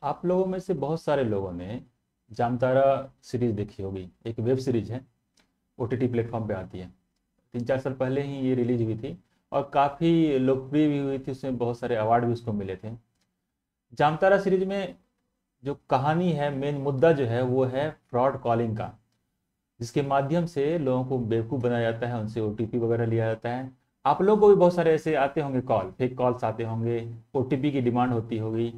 आप लोगों में से बहुत सारे लोगों ने जामतारा सीरीज देखी होगी। एक वेब सीरीज है, ओटीटी प्लेटफॉर्म पे आती है। 3-4 साल पहले ही ये रिलीज हुई थी और काफ़ी लोकप्रिय भी हुई थी। उसमें बहुत सारे अवार्ड भी उसको मिले थे। जामतारा सीरीज में जो कहानी है, मेन मुद्दा जो है वो है फ्रॉड कॉलिंग का, जिसके माध्यम से लोगों को बेवकूफ़ बनाया जाता है, उनसे ओटीपी वगैरह लिया जाता है। आप लोगों को भी बहुत सारे ऐसे आते होंगे कॉल, फेक कॉल्स आते होंगे, ओटीपी की डिमांड होती होगी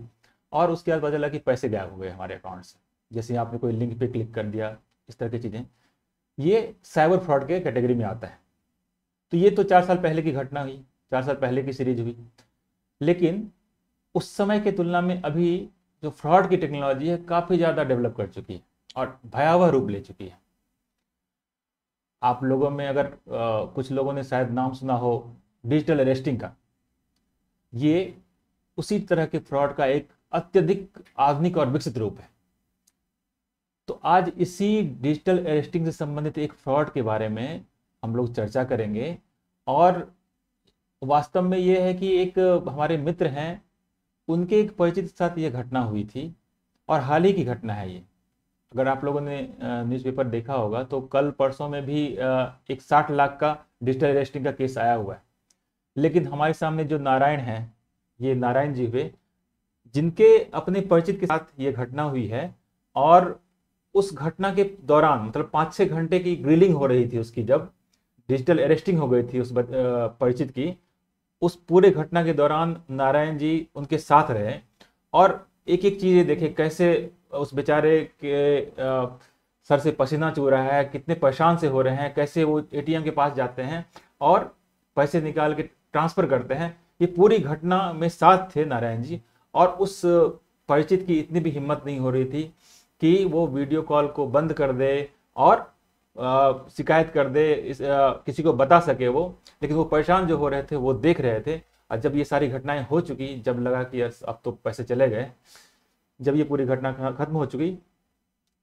और उसके बाद पता चला कि पैसे गायब हो गए हमारे अकाउंट से। जैसे आपने कोई लिंक पे क्लिक कर दिया, इस तरह की चीज़ें, ये साइबर फ्रॉड के कैटेगरी में आता है। तो ये तो 4 साल पहले की घटना हुई, 4 साल पहले की सीरीज हुई। लेकिन उस समय की तुलना में अभी जो फ्रॉड की टेक्नोलॉजी है काफ़ी ज़्यादा डेवलप कर चुकी है और भयावह रूप ले चुकी है। आप लोगों में अगर कुछ लोगों ने शायद नाम सुना हो डिजिटल अरेस्टिंग का। ये उसी तरह के फ्रॉड का एक अत्यधिक आधुनिक और विकसित रूप है। तो आज इसी डिजिटल अरेस्टिंग से संबंधित एक फ्रॉड के बारे में हम लोग चर्चा करेंगे। और वास्तव में ये है कि एक हमारे मित्र हैं, उनके एक परिचित के साथ ये घटना हुई थी और हाल ही की घटना है ये। अगर आप लोगों ने न्यूज़पेपर देखा होगा तो कल परसों में भी एक 60 लाख का डिजिटल अरेस्टिंग का केस आया हुआ है। लेकिन हमारे सामने जो नारायण हैं, ये नारायण जी हुए, जिनके अपने परिचित के साथ ये घटना हुई है। और उस घटना के दौरान मतलब 5-6 घंटे की ग्रिलिंग हो रही थी उसकी, जब डिजिटल अरेस्टिंग हो गई थी उस परिचित की। उस पूरे घटना के दौरान नारायण जी उनके साथ रहे और एक एक चीज़ें देखे, कैसे उस बेचारे के सर से पसीना चू रहा है, कितने परेशान से हो रहे हैं, कैसे वो एटीएम के पास जाते हैं और पैसे निकाल के ट्रांसफ़र करते हैं। ये पूरी घटना में साथ थे नारायण जी। और उस परिचित की इतनी भी हिम्मत नहीं हो रही थी कि वो वीडियो कॉल को बंद कर दे और शिकायत कर दे, किसी को बता सके वो। लेकिन वो परेशान जो हो रहे थे वो देख रहे थे। और जब ये सारी घटनाएं हो चुकी, जब लगा कि अब तो पैसे चले गए, जब ये पूरी घटना खत्म हो चुकी,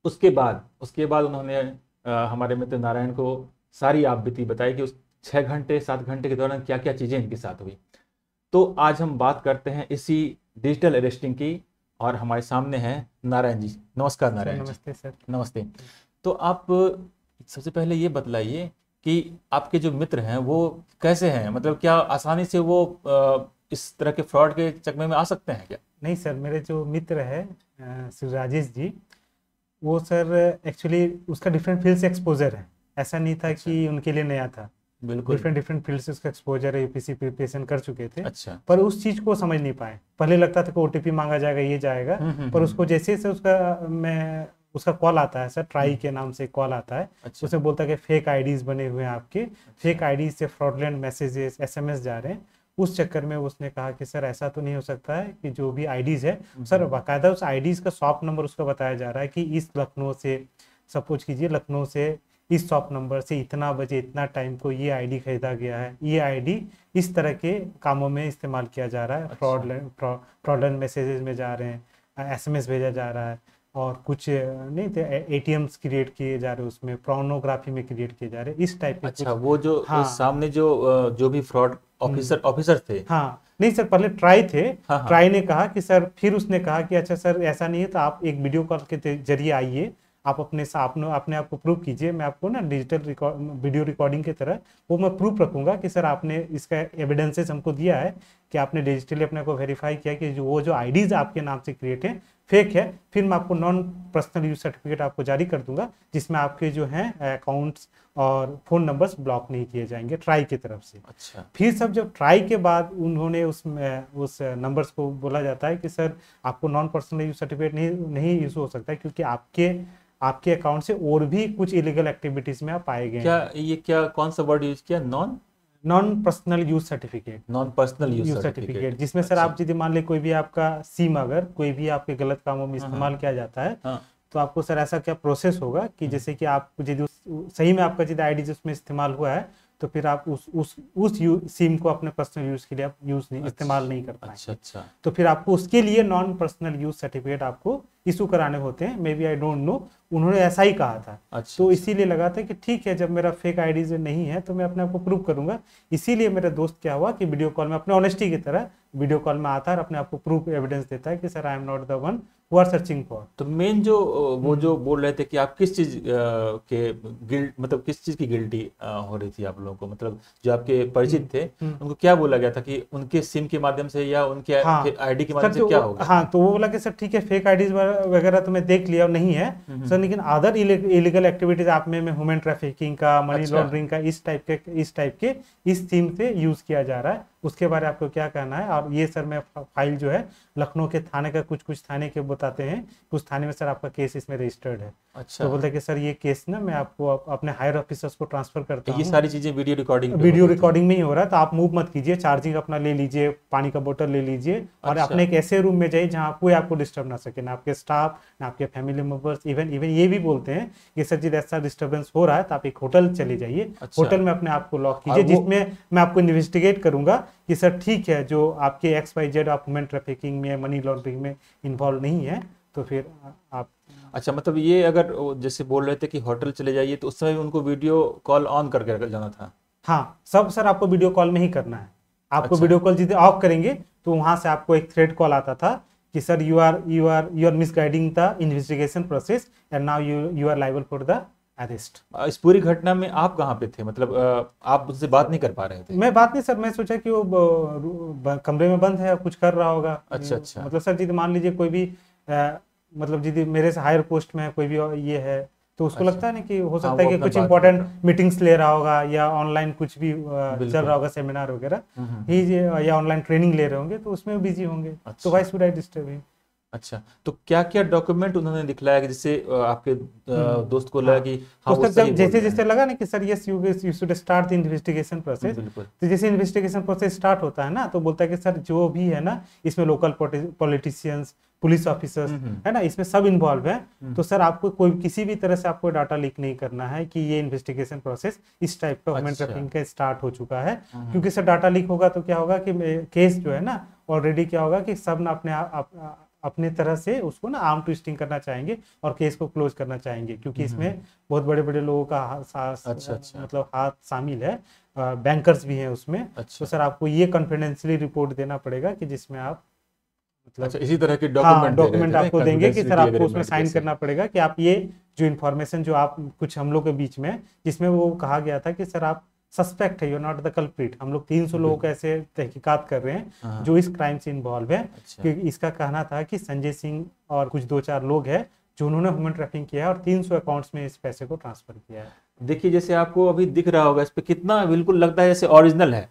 उसके बाद उन्होंने हमारे मित्र नारायण को सारी आप बीती बताई कि उस 6-7 घंटे के दौरान क्या क्या चीज़ें इनके साथ हुई। तो आज हम बात करते हैं इसी डिजिटल अरेस्टिंग की और हमारे सामने हैं नारायण जी। नमस्कार नारायण जी। नमस्ते सर। नमस्ते। तो आप सबसे पहले ये बतलाइए कि आपके जो मित्र हैं वो कैसे हैं, मतलब क्या आसानी से वो इस तरह के फ्रॉड के चक्कर में आ सकते हैं क्या? नहीं सर, मेरे जो मित्र है श्री राजेश जी, वो सर एक्चुअली उसका डिफरेंट फील्ड से एक्सपोजर है। ऐसा नहीं था अच्छा। कि उनके लिए नया था। बिल्कुल। डिफरेंट फील्ड से उसका एक्सपोजर है, यूपीसी प्रिपरेशन कर चुके थे। अच्छा। पर उस चीज़ को समझ नहीं पाए। पहले लगता था कि ओटीपी मांगा जाएगा, ये जाएगा। पर उसको जैसे से उसका कॉल आता है सर, ट्राई के नाम से कॉल आता है। अच्छा। उसमें बोलता है कि फेक आईडीज बने हुए हैं आपके, अच्छा। फेक आईडीज से फ्रॉडलेंट मैसेजेस एसएमएस जा रहे हैं। उस चक्कर में उसने कहा कि सर ऐसा तो नहीं हो सकता है कि जो भी आईडीज है सर, बाकायदा उस आईडीज का शॉप नंबर उसका बताया जा रहा है कि इस लखनऊ से, सपोज कीजिए लखनऊ से इस शॉप नंबर से इतना बजे इतना टाइम को ये आईडी खरीदा गया है, ये आईडी इस तरह के कामों में इस्तेमाल किया जा रहा है। फ्रॉडलेंट मैसेजेस में जा रहे हैं, एसएमएस भेजा जा रहा है और कुछ नहीं थे, एटीएम्स क्रिएट किए जा रहे हैं, उसमें प्रोर्नोग्राफी में क्रिएट किए जा रहे हैं, इस टाइप के अच्छा, कुछ। वो जो हाँ। सामने जो भी फ्रॉड ऑफिसर थे। हाँ नहीं सर, पहले ट्राई थे। हाँ। ट्राई ने कहा कि सर, फिर उसने कहा कि अच्छा सर ऐसा नहीं है तो आप एक वीडियो कॉल के जरिए आइए, आप अपने आप को प्रूव कीजिए। मैं आपको ना डिजिटल वीडियो रिकॉर्डिंग की तरह वो मैं प्रूफ रखूंगा कि सर आपने इसका एविडेंसेस हमको दिया है कि आपने डिजिटली अपने को वेरीफाई किया कि वो जो आईडीज आपके नाम से क्रिएट है फेक है। फिर मैं आपको नॉन पर्सनल यूज सर्टिफिकेट आपको जारी कर दूंगा, जिसमें आपके जो हैं अकाउंट्स और फोन नंबर्स ब्लॉक नहीं किए जाएंगे ट्राई की तरफ से। अच्छा। फिर सब जब ट्राई के बाद उन्होंने उस नंबर्स को बोला जाता है कि सर आपको नॉन पर्सनल यूज सर्टिफिकेट नहीं यूज हो सकता है, क्योंकि आपके अकाउंट से और भी कुछ इलीगल एक्टिविटीज में आप पाए गए हैं। क्या कौन सा वर्ड यूज किया? Non personal use certificate. Non personal use use certificate. Certificate जिसमें सर अच्छा। आप यदि मान ले कोई भी आपका सिम अगर कोई भी आपके गलत कामों में इस्तेमाल किया जाता है, हाँ। तो आपको सर ऐसा क्या प्रोसेस होगा कि जैसे कि आप यदि सही में आपका यदि आईडी जिसमें इस्तेमाल हुआ है, तो फिर आप उस सिम को अपने पर्सनल यूज के लिए आप इस्तेमाल नहीं कर पाएंगे। अच्छा। तो फिर आपको उसके लिए नॉन पर्सनल यूज सर्टिफिकेट आपको इशू कराने होते हैं। May be I don't know, उन्होंने ऐसा ही कहा था। अच्छा। तो इसीलिए लगा था कि ठीक है, जब मेरा फेक आईडी नहीं है तो मैं अपने आप को प्रूव करूंगा। इसीलिए मेरा दोस्त क्या हुआ कि वीडियो कॉल में अपने ऑनेस्टी की तरह वीडियो कॉल में आता है और अपने आप को प्रूफ एविडेंस देता है कि sir I am not the one who are searching for. तो मेन जो वो जो बोल रहे थे कि आप किस चीज के गिल्ट, मतलब किस चीज की गिल्टी हो रही थी आप लोगों को, मतलब जो आपके परिचित थे उनको क्या बोला गया था कि उनके सिम के माध्यम से या उनके हाँ आईडी के सर, माध्यम से क्या होगा? हाँ तो वो बोला कि सर ठीक है फेक आईडीज वगैरह तो मैं देख लिया और नहीं है सर, लेकिन अदर इलीगल एक्टिविटीज आप में ह्यूमन ट्रैफिकिंग का, मनी अच्छा। लॉन्ड्रिंग का, इस टाइप के इस थीम से यूज किया जा रहा है, उसके बारे में आपको क्या कहना है? और ये सर मैं फाइल जो है लखनऊ के थाने का कुछ थाने के बताते हैं, उस थाने में सर आपका केस इसमें रजिस्टर्ड है। अच्छा। तो बोलते हैं कि सर ये केस ना मैं आपको अपने हायर ऑफिसर्स को ट्रांसफर करता ये हूँ, सारी चीजें वीडियो रिकॉर्डिंग वीडियो रिकॉर्डिंग में ही हो रहा है, तो आप मूव मत कीजिए, चार्जिंग अपना ले लीजिए, पानी का बोतल ले लीजिए और अच्छा। अपने एक ऐसे रूम में जाइए जहाँ कोई आपको डिस्टर्ब ना सके, ना आपके स्टाफ ना आपके फैमिली मेंबर्स। इवन इवन ये भी बोलते हैं कि सर जी ऐसा डिस्टर्बेंस हो रहा है तो आप एक होटल चले जाइए, अच्छा। होटल में अपने आप को लॉक और कीजिए, वो- जिसमें मैं आपको इन्वेस्टिगेट करूंगा कि सर ठीक है जो आपके XYZ आप ह्यूमन ट्रैफिकिंग में, मनी लॉन्ड्रिंग में इन्वॉल्व नहीं है, तो फिर आप। अच्छा, मतलब ये अगर वो जैसे बोल रहे थे कि होटल चले जाइए तो उस समय उनको वीडियो कॉल ऑन करके जाना था? हाँ सब सर आपको वीडियो कॉल में ही करना है। आपको अच्छा। वीडियो कॉल जितने ऑफ करेंगे तो वहां से आपको एक थ्रेड कॉल आता था कि sir you are misguiding the investigation process and now you are liable for the arrest. इस पूरी घटना में आप कहाँ पे थे, मतलब आप उनसे बात नहीं कर पा रहे थे? मैं बात नहीं सर, मैं सोचा कि वो कमरे में बंद है, कुछ कर रहा होगा। अच्छा, अच्छा। मतलब सर जी मान लीजिए कोई भी मतलब जी मेरे से हायर पोस्ट में है कोई भी ये है, तो उसको अच्छा। लगता है ना कि हो हाँ, सकता है वो कि अपना कुछ बात इंपॉर्टेंट करता मीटिंग्स ले रहा होगा या ऑनलाइन कुछ भी चल बिल्कुल। रहा होगा, सेमिनार वगैरह हम्म। ही या ऑनलाइन ट्रेनिंग ले रहे होंगे, तो उसमें बिजी होंगे। अच्छा। तो why should I disturb him? अच्छा, तो क्या क्या डॉक्यूमेंट उन्होंने दिखलाया कि जिससे आपके दोस्त को लगा हाँ। कि तो हाँ वो सर सही जब बोल जैसे रहे जैसे हैं? लगा ना कि sir yes you should start the investigation process, बिल्कुल। तो जैसे इन्वेस्टिगेशन प्रोसेस स्टार्ट होता है ना तो बोलता है कि सर जो भी है ना इसमें लोकल पॉलिटिशियंस, पुलिस ऑफिसर्स है ना, इसमें सब इन्वॉल्व है। तो सर आपको कोई किसी भी तरह से आपको डाटा लीक नहीं करना है कि ये इन्वेस्टिगेशन प्रोसेस इस टाइप का ह्यूमन अच्छा। ट्रैफिकिंग का स्टार्ट हो चुका है। क्योंकि सर डाटा लीक होगा तो क्या होगा कि केस जो है ना ऑलरेडी क्या होगा कि सब ना अपने तरह से उसको ना आर्म ट्विस्टिंग करना चाहेंगे और केस को क्लोज करना चाहेंगे, क्योंकि इसमें बहुत बड़े बड़े लोगों का अच्छा। मतलब हाथ शामिल है, बैंकर्स भी हैं उसमें। अच्छा। तो सर आपको ये कॉन्फिडेंशियली रिपोर्ट देना पड़ेगा कि जिसमें आप अच्छा, मतलब इसी तरह के हाँ डॉक्यूमेंट दे रहे डॉक्यूमेंट थे ना, आपको देंगे कि सर confidentiality आपको उसमें agreement साइन जैसे। करना पड़ेगा कि आप ये जो इन्फॉर्मेशन जो आप कुछ हम लोग के बीच में, जिसमें वो कहा गया था कि सर आप सस्पेक्ट है, यू नॉट द कल्प्रिट। हम लोग 300 लोगों को ऐसे तहकीकात कर रहे हैं हाँ। जो इस क्राइम से इन्वॉल्व है। अच्छा। कि इसका कहना था कि संजय सिंह और कुछ 2-4 लोग हैं जो उन्होंने ह्यूमन ट्रैफिकिंग किया है और 300 अकाउंट्स में इस पैसे को ट्रांसफर किया है। देखिए जैसे आपको अभी दिख रहा होगा इस पे कितना बिल्कुल लगता है जैसे ओरिजिनल है।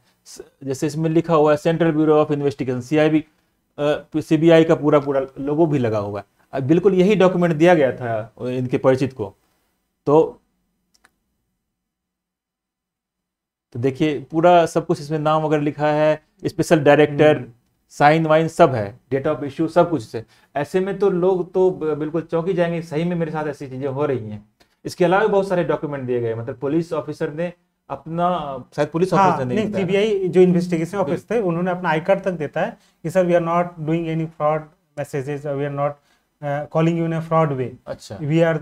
जैसे इसमें लिखा हुआ है central bureau of investigation, CIB, CBI का पूरा पूरा लोगो भी लगा हुआ है। अब बिल्कुल यही डॉक्यूमेंट दिया गया था इनके परिचित को। तो देखिए पूरा सब कुछ इसमें नाम वगैरह लिखा है, स्पेशल डायरेक्टर, साइन वाइन सब है, डेट ऑफ इश्यू सब कुछ से। ऐसे में तो लोग तो बिल्कुल चौंकी जाएंगे, सही में मेरे साथ ऐसी चीजें हो रही हैं। इसके अलावा भी बहुत सारे डॉक्यूमेंट दिए गए, मतलब पुलिस ऑफिसर ने अपना, शायद पुलिस ऑफिसर हाँ ने नहीं, बताया ना? सीबीआई जो इन्वेस्टिगेशन ऑफिस थे उन्होंने अपना आई कार्ड तक देता है कि sir we are not doing any fraud messages, we are not calling you in a fraud way, अच्छा। We are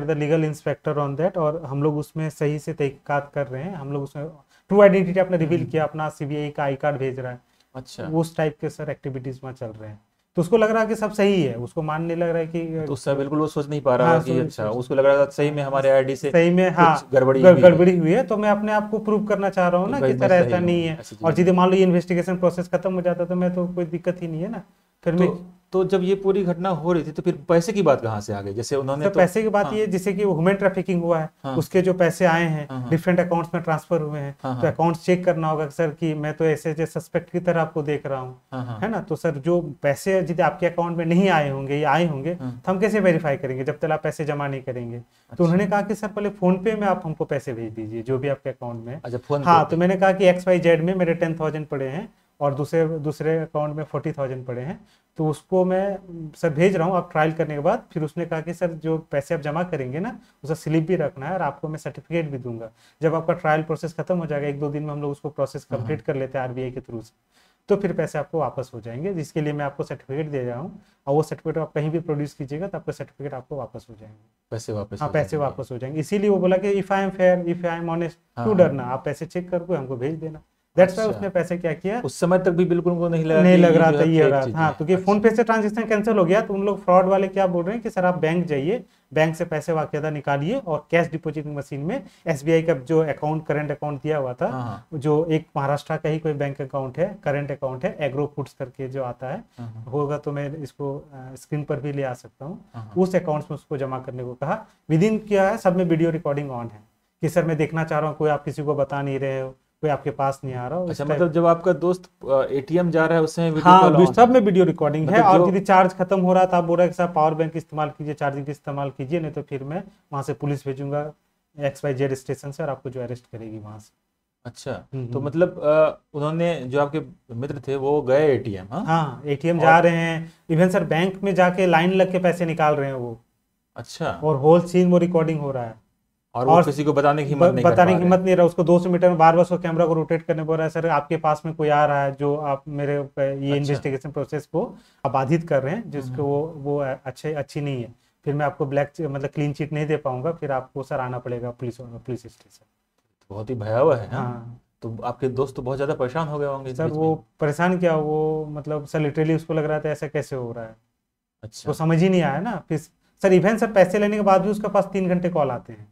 the legal inspector on that. और हम लोग उसमें सही से तहकीकात कर रहे हैं, हम लोग उसमें ट्रू आइडेंटिटी अपने रिवील किया, अपना सीबीआई का आई कार्ड भेज रहा है। अच्छा, उस टाइप के सर एक्टिविटीज वहाँ चल रहे हैं। तो उसको लग रहा है कि सब सही है, उसको मानने लग रहा है कि तो उससे बिल्कुल वो सोच नहीं पा रहा हाँ, होगा कि अच्छा, सोच- उसको लग रहा था सही में हमारे आईडी से सही में हाँ कुछ गड़बड़ी हुई है। गड़बड़ी हुई है। तो मैं अपने आप को प्रूव करना चाह रहा हूँ कि ना भाई कि मैं सर सही ऐसा हूँ, नहीं है। ऐसी चीजें और सीधे नहीं। मान लो ये इन्वेस्टिगेशन प्रोसेस खत्म हो जाता तो मैं तो कोई दिक्कत ही नहीं है ना। फिर मैं तो जब ये पूरी घटना हो रही थी तो फिर पैसे की बात कहाँ से आ गई? जैसे उन्होंने सर तो पैसे की बात हाँ, ये जैसे कि ह्यूमन ट्रैफिकिंग हुआ है, हाँ, उसके जो पैसे आए हैं हाँ, हाँ, डिफरेंट अकाउंट्स में ट्रांसफर हुए हैं, हाँ, तो हाँ, अकाउंट्स चेक करना होगा कि सर कि मैं तो ऐसे जैसे सस्पेक्ट की तरह आपको देख रहा हूँ, हाँ, हाँ, है ना। तो सर जो पैसे यदि आपके अकाउंट में नहीं आए होंगे या आए होंगे हाँ। तो हम कैसे वेरीफाई करेंगे जब तक आप पैसे जमा नहीं करेंगे। अच्छा। तो उन्होंने कहा कि सर पहले फोन पे में आप हमको पैसे भेज दीजिए जो भी आपके अकाउंट में है। अच्छा, फोन हाँ पे तो मैंने कहा कि XYZ में मेरे 10,000 पड़े हैं और दूसरे अकाउंट में 40,000 पड़े हैं, तो उसको मैं सर भेज रहा हूँ। आप ट्रायल करने के बाद फिर उसने कहा कि सर जो पैसे आप जमा करेंगे ना उसका स्लिप भी रखना है और आपको मैं सर्टिफिकेट भी दूंगा। जब आपका ट्रायल प्रोसेस खत्म हो जाएगा, 1-2 दिन में हम लोग उसको प्रोसेस कंप्लीट कर लेते हैं RBI के थ्रू से, तो फिर पैसे आपको वापस हो जाएंगे, जिसके लिए मैं आपको सर्टिफिकेट दे रहा हूँ। और वो सर्टिफिकेट आप कहीं भी प्रोड्यूस कीजिएगा तो आपका सर्टिफिकेट आपको वापस हो जाएंगे, पैसे वापस हाँ हो पैसे जाएंगे। वापस हो जाएंगे। इसीलिए वो बोला कि if I am fair, if I am honest, हाँ, क्यों हाँ। डरना, आप पैसे चेक करके हमको भेज देना। दैट्स वाई अच्छा, उसने पैसे क्या किया, उस समय तक भी बिल्कुल उनको नहीं लगा नहीं कि लग ये रहा जो था है ये फेक रहा चीजें हाँ, हैं। क्योंकि अच्छा, फोन पे से ट्रांजेक्शन कैंसिल हो गया, तो उन लोग फ्रॉड वाले क्या बोल रहे हैं कि सर आप बैंक जाइए, बैंक से पैसे वाक़दा निकालिए और कैश डिपॉजिटिंग मशीन में एसबीआई का जो अकाउंट करंट अकाउंट दिया हुआ था, हाँ हाँ जो एक महाराष्ट्र का ही कोई बैंक अकाउंट है, करंट अकाउंट है, एग्रो फूड्स करके जो आता है, हाँ हाँ होगा तो मैं इसको स्क्रीन पर भी ले आ सकता हूँ, हाँ हाँ। उस अकाउंट्स में उसको जमा करने को कहा। विद इन क्या है, सब में वीडियो रिकॉर्डिंग ऑन है कि सर मैं देखना चाह रहा हूँ, कोई आप किसी को बता नहीं रहे हो, कोई आपके पास नहीं आ रहा हो, अच्छा, इस टाइप। मतलब जब आपका दोस्त एटीएम जा रहा है उस समय वीडियो हाँ कॉल ऑन सब है? में वीडियो रिकॉर्डिंग है, मतलब और जो यदि चार्ज खत्म हो रहा था, आप बोल रहे हैं कि साहब पावर बैंक इस्तेमाल कीजिए, चार्जिंग इस्तेमाल कीजिए, नहीं तो फिर मैं वहाँ से पुलिस भेजूंगा XYZ स्टेशन से और आपको जो अरेस्ट करेगी वहाँ से। अच्छा, तो हम्म। मतलब उन्होंने जो आपके मित्र थे वो गए एटीएम, हाँ? हाँ एटीएम जा और रहे हैं, इवन सर बैंक में जाके लाइन लग के पैसे निकाल रहे हैं वो, अच्छा, और होल सीन वो रिकॉर्डिंग हो रहा है। और वो और किसी को बताने की हिम्मत नहीं कर बताने पा की रहे हिम्मत हैं। नहीं रहा, उसको 200 मीटर में बार बार उसको कैमरा को रोटेट करने बोल रहा है, सर आपके पास में कोई आ रहा है जो आप मेरे ये अच्छा, इन्वेस्टिगेशन प्रोसेस को बाधित कर रहे हैं, हम्म, जिसको वो अच्छी नहीं है, फिर मैं आपको ब्लैक मतलब क्लीन चिट नहीं दे पाऊंगा, फिर आपको सर आना पड़ेगा पुलिस स्टेशन। तो बहुत ही भयावह है, हाँ? हाँ तो आपके दोस्त तो बहुत ज्यादा परेशान हो गए होंगे इस सर बीच में वो ही। परेशान क्या, वो मतलब सर लिटरली उसको लग रहा था ऐसा कैसे हो रहा है, उसको अच्छा समझ ही नहीं आया ना। फिर सर इवन सर पैसे लेने के बाद भी उसके पास 3 घंटे कॉल आते हैं,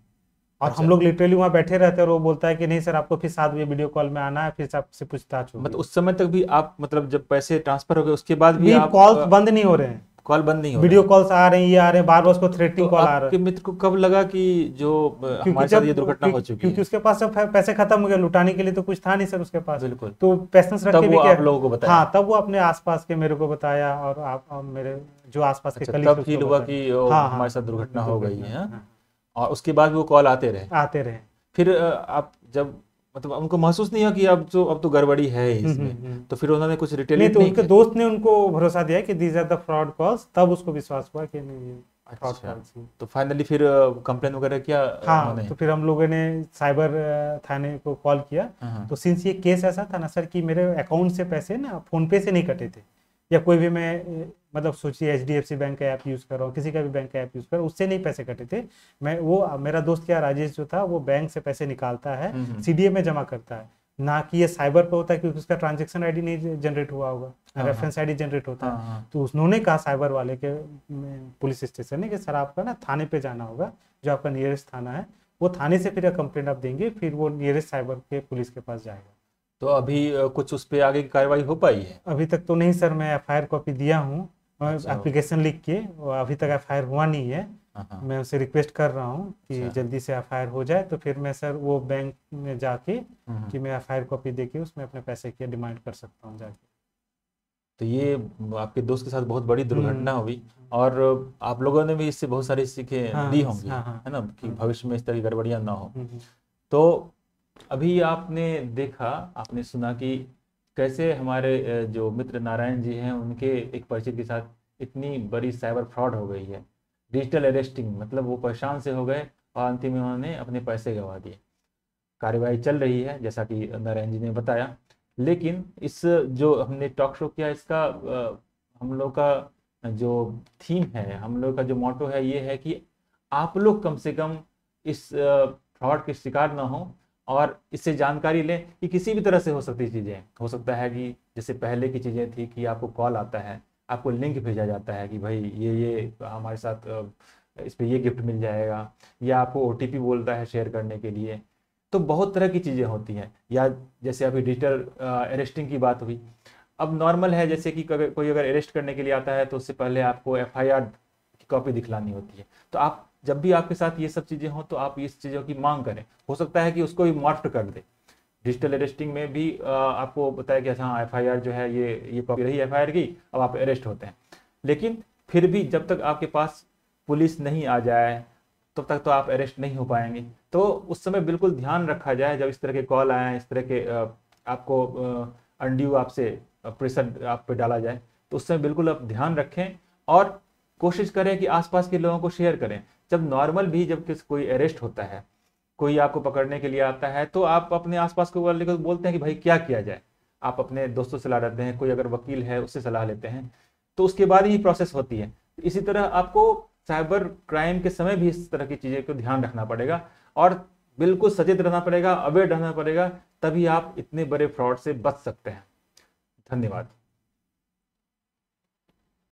और हम अच्छा, लोग लिटरली वहाँ बैठे रहते हैं, और वो बोलता है कि नहीं सर आपको फिर 7 बजे वीडियो कॉल में आना है, फिर से आपसे पूछताछ होगी। मतलब उस समय तक भी आप, मतलब जब पैसे ट्रांसफर हो गए उसके बाद भी भी आप कॉल्स बंद नहीं हो रहे हैं, कॉल बंद नहीं हो रहे वीडियो हैं? कॉल्स आ रहे हैं, ये आ रहे हैं, बार बार उसको तो थ्रेटनिंग कॉल आ रहा आपके है। मित्र को कब लगा कि जो क्योंकि हमारे साथ ये दुर्घटना हो चुकी क्योंकि है? उसके पास जब पैसे खत्म हो गए, लुटाने के लिए तो कुछ था नहीं सर उसके पास, बिल्कुल। तो पैसेंस रख तब के वो भी क्या। आप लोगों को बताया? हाँ तब वो अपने आसपास के मेरे को बताया, और आप मेरे जो आसपास के अच्छा, कलीग्स तब उसको फील हुआ बताया। कि हाँ हमारे हाँ साथ दुर्घटना हो गई है, हाँ? हाँ, और उसके बाद भी वो कॉल आते रहे? आते रहे। फिर आप जब, मतलब उनको महसूस नहीं हुआ कि अब तो गड़बड़ी है ही इसमें, हम्म। तो फिर उन्होंने कुछ नहीं रिटेलिएट तो नहीं उनके किया? दोस्त ने उनको भरोसा दिया कि these are the fraud calls, तब उसको विश्वास हुआ कि नहीं ये फ्रॉड अच्छा, कॉल्स ही। तो फाइनली फिर कंप्लेन वगैरह किया हाँ उन्होंने? तो फिर हम लोगों ने साइबर थाने को कॉल किया। हाँ हाँ तो सिंस ये केस ऐसा था ना सर कि मेरे अकाउंट से पैसे ना फोन पे से नहीं कटे थे, या कोई भी मैं मतलब सोचिए HDFC बैंक का ऐप यूज़ कर रहा हूँ, किसी का भी बैंक का ऐप यूज़ कर रहा हूँ, उससे नहीं पैसे कटे थे। मैं वो मेरा दोस्त क्या राजेश जो था, वो बैंक से पैसे निकालता है, CDA में जमा करता है, ना कि ये साइबर पे होता है, क्योंकि उसका ट्रांजेक्शन आईडी नहीं जनरेट हुआ होगा, हाँ रेफरेंस आईडी जनरेट होता हाँ है। हाँ। तो उन्होंने कहा साइबर वाले के पुलिस स्टेशन ने कि सर आपका ना थाने पे जाना होगा, जो आपका नियरेस्ट थाना है, वो थाने से फिर कंप्लेंट आप देंगे, फिर वो नियरेस्ट साइबर के पुलिस के पास जाएगा। तो अभी कुछ उस पर आगे की कार्रवाई हो पाई है? अभी तक तो नहीं सर, मैं FIR कॉपी दिया हूँ, अच्छा, एप्लीकेशन लिख के, और अभी तक FIR हुआ नहीं है। हाँ हाँ। मैं उसे रिक्वेस्ट कर रहा हूँ कि अच्छा, जल्दी से FIR हो जाए, तो फिर मैं सर वो बैंक में जाके हम्म। कि मैं FIR कॉपी दे के उसमें अपने पैसे की डिमांड कर सकता हूँ जाके। तो ये आपके दोस्त के साथ बहुत बड़ी दुर्घटना हुई, हम्म। और आप लोगों ने भी इससे बहुत सारी सीखें ली हाँ होंगी, हाँ हाँ है ना, कि हम्म, भविष्य में इस तरह की गड़बड़ियां ना हो। हम्म, तो अभी आपने देखा, आपने सुना कि कैसे हमारे जो मित्र नारायण जी हैं उनके एक परिचित के साथ इतनी बड़ी साइबर फ्रॉड हो गई है, डिजिटल अरेस्टिंग, मतलब वो परेशान से हो गए और अंतिम में उन्होंने अपने पैसे गंवा दिए। कार्यवाही चल रही है जैसा कि नारायण जी ने बताया, लेकिन इस जो हमने टॉक शो किया इसका हम लोग का जो थीम है, हम लोग का जो मोटो है, ये है कि आप लोग कम से कम इस फ्रॉड के शिकार ना हो, और इससे जानकारी लें कि किसी भी तरह से हो सकती चीज़ें, हो सकता है कि जैसे पहले की चीज़ें थी कि आपको कॉल आता है, आपको लिंक भेजा जाता है कि भाई ये हमारे साथ इस पर ये गिफ्ट मिल जाएगा, या आपको OTP बोलता है शेयर करने के लिए। तो बहुत तरह की चीज़ें होती हैं, या जैसे अभी डिजिटल अरेस्टिंग की बात हुई, अब नॉर्मल है जैसे कि कोई अगर अरेस्ट करने के लिए आता है तो उससे पहले आपको FIR की कॉपी दिखलानी होती है। तो आप जब भी आपके साथ ये सब चीज़ें हों तो आप इस चीज़ों की मांग करें, हो सकता है कि उसको भी मॉर्फ्ड कर दे। डिजिटल अरेस्टिंग में भी आपको बताया कि हाँ FIR जो है ये कॉपी रही FIR की, अब आप अरेस्ट होते हैं। लेकिन फिर भी जब तक आपके पास पुलिस नहीं आ जाए तब तक तो आप अरेस्ट नहीं हो पाएंगे। तो उस समय बिल्कुल ध्यान रखा जाए, जब इस तरह के कॉल आए, इस तरह के आपको अनड्यू आपसे प्रेशर आप पे डाला जाए, तो उस समय बिल्कुल आप ध्यान रखें और कोशिश करें कि आसपास के लोगों को शेयर करें। जब नॉर्मल भी जब कोई अरेस्ट होता है, कोई आपको पकड़ने के लिए आता है, तो आप अपने आसपास को वाले को बोलते हैं कि भाई क्या किया जाए, आप अपने दोस्तों से सलाह लेते हैं, कोई अगर वकील है उससे सलाह लेते हैं, तो उसके बाद ही प्रोसेस होती है। इसी तरह आपको साइबर क्राइम के समय भी इस तरह की चीज़ें को ध्यान रखना पड़ेगा, और बिल्कुल सचेत रहना पड़ेगा, अवेयर रहना पड़ेगा तभी आप इतने बड़े फ्रॉड से बच सकते हैं। धन्यवाद।